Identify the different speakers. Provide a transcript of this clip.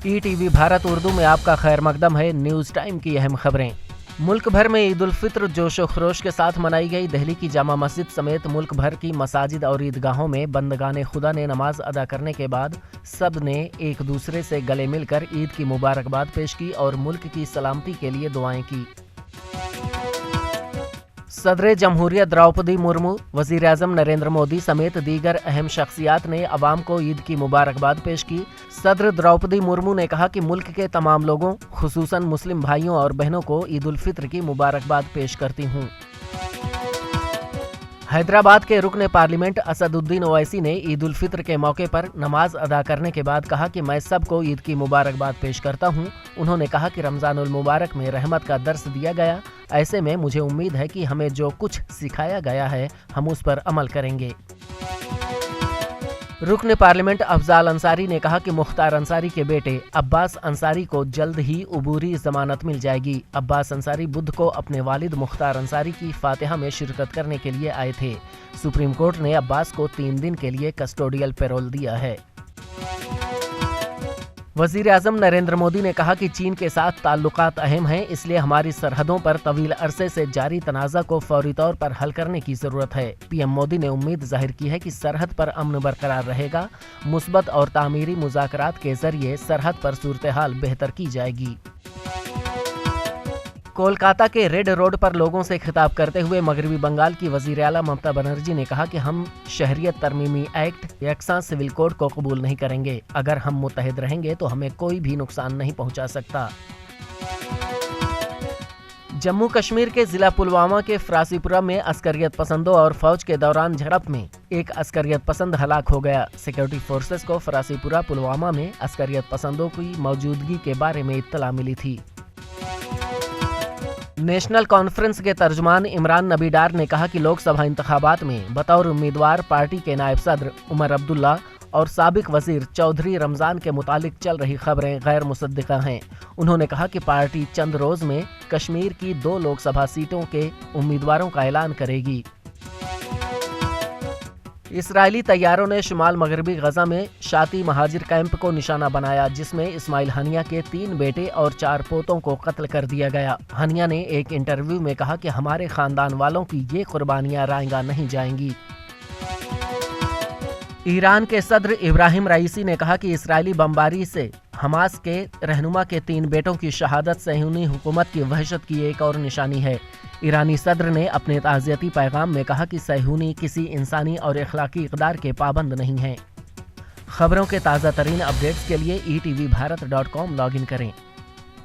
Speaker 1: E T V Bharat Urdu میں آپ کا خیر مقدم ہے۔ نیوز ٹائم کی اہم خبریں۔ ملک بھر میں عید الفطر جوش و خروش کے ساتھ منائی گئی۔ دہلی کی جامع مسجد سمیت ملک بھر کی مساجد اور عیدگاہوں میں بندگان خدا نے نماز ادا کرنے کے بعد سب نے ایک دوسرے سے گلے مل کر عید کی مبارکباد پیش کی اور ملک کی سلامتی کے لیے دعائیں کی۔ صدر جمہوریہ دروپدی مرمو، وزیر اعظم نریندر مودی سمیت دیگر اہم شخصیات نے عوام کو عید کی مبارکباد پیش کی۔ صدر دروپدی مرمو نے کہا کہ ملک کے تمام لوگوں، خصوصاً مسلم بھائیوں اور بہنوں کو عید الفطر کی مبارکباد پیش کرتی ہوں۔ حیدرآباد کے رکن پارلیمنٹ اسد الدین اویسی نے عید الفطر کے موقع پر نماز ادا کرنے کے بعد کہا کہ میں سب کو عید کی مبارکباد پیش کرتا ہوں۔ انہوں نے کہا کہ رمضان المبارک میں رحمت کا درس دیا گیا، ایسے میں مجھے امید ہے کہ ہمیں جو کچھ سکھایا گیا ہے ہم اس پر عمل کریں گے۔ رکن پارلیمنٹ افضال انصاری نے کہا کہ مختار انصاری کے بیٹے عباس انصاری کو جلد ہی عبوری ضمانت مل جائے گی۔ عباس انصاری بدھ کو اپنے والد مختار انصاری کی فاتحہ میں شرکت کرنے کے لیے آئے تھے۔ سپریم کورٹ نے عباس کو 3 دن کے لیے کسٹوڈیل پیرول دیا ہے۔ وزیر اعظم نریندر مودی نے کہا کہ چین کے ساتھ تعلقات اہم ہیں، اس لیے ہماری سرحدوں پر طویل عرصے سے جاری تنازع کو فوری طور پر حل کرنے کی ضرورت ہے۔ پی ایم مودی نے امید ظاہر کی ہے کہ سرحد پر امن برقرار رہے گا، مثبت اور تعمیری مذاکرات کے ذریعے سرحد پر صورتحال بہتر کی جائے گی۔ کولکاتہ کے ریڈ روڈ پر لوگوں سے خطاب کرتے ہوئے مغربی بنگال کی وزیر اعلیٰ ممتا بنرجی نے کہا کہ ہم شہریت ترمیمی ایکٹ یکساں سول کوڈ کو قبول نہیں کریں گے۔ اگر ہم متحد رہیں گے تو ہمیں کوئی بھی نقصان نہیں پہنچا سکتا۔ جموں کشمیر کے ضلع پلوامہ کے فراسی پورہ میں عسکریت پسندوں اور فوج کے دوران جھڑپ میں ایک عسکریت پسند ہلاک ہو گیا۔ سیکورٹی فورسز کو فراسی پورہ پلوامہ میں عسکریت پسندوں کی موجودگی کے بارے میں اطلاع ملی تھی۔ نیشنل کانفرنس کے ترجمان عمران نبی ڈار نے کہا کہ لوک سبھا انتخابات میں بطور امیدوار پارٹی کے نائب صدر عمر عبداللہ اور سابق وزیر چودھری رمضان کے متعلق چل رہی خبریں غیر مصدقہ ہیں۔ انہوں نے کہا کہ پارٹی چند روز میں کشمیر کی 2 لوک سبھا سیٹوں کے امیدواروں کا اعلان کرے گی۔ اسرائیلی طیاروں نے شمال مغربی غزہ میں شاتی مہاجر کیمپ کو نشانہ بنایا، جس میں اسماعیل ہنیہ کے 3 بیٹے اور 4 پوتوں کو قتل کر دیا گیا۔ ہنیہ نے ایک انٹرویو میں کہا کہ ہمارے خاندان والوں کی یہ قربانیاں رائیگاں نہیں جائیں گی۔ ایران کے صدر ابراہیم رئیسی نے کہا کہ اسرائیلی بمباری سے حماس کے رہنما کے 3 بیٹوں کی شہادت صہیونی حکومت کی وحشت کی ایک اور نشانی ہے۔ ایرانی صدر نے اپنے تعزیتی پیغام میں کہا کہ صہیونی کسی انسانی اور اخلاقی اقدار کے پابند نہیں ہیں۔ خبروں کے تازہ ترین اپڈیٹس کے لیے ETVBharat.com لاگ ان کریں۔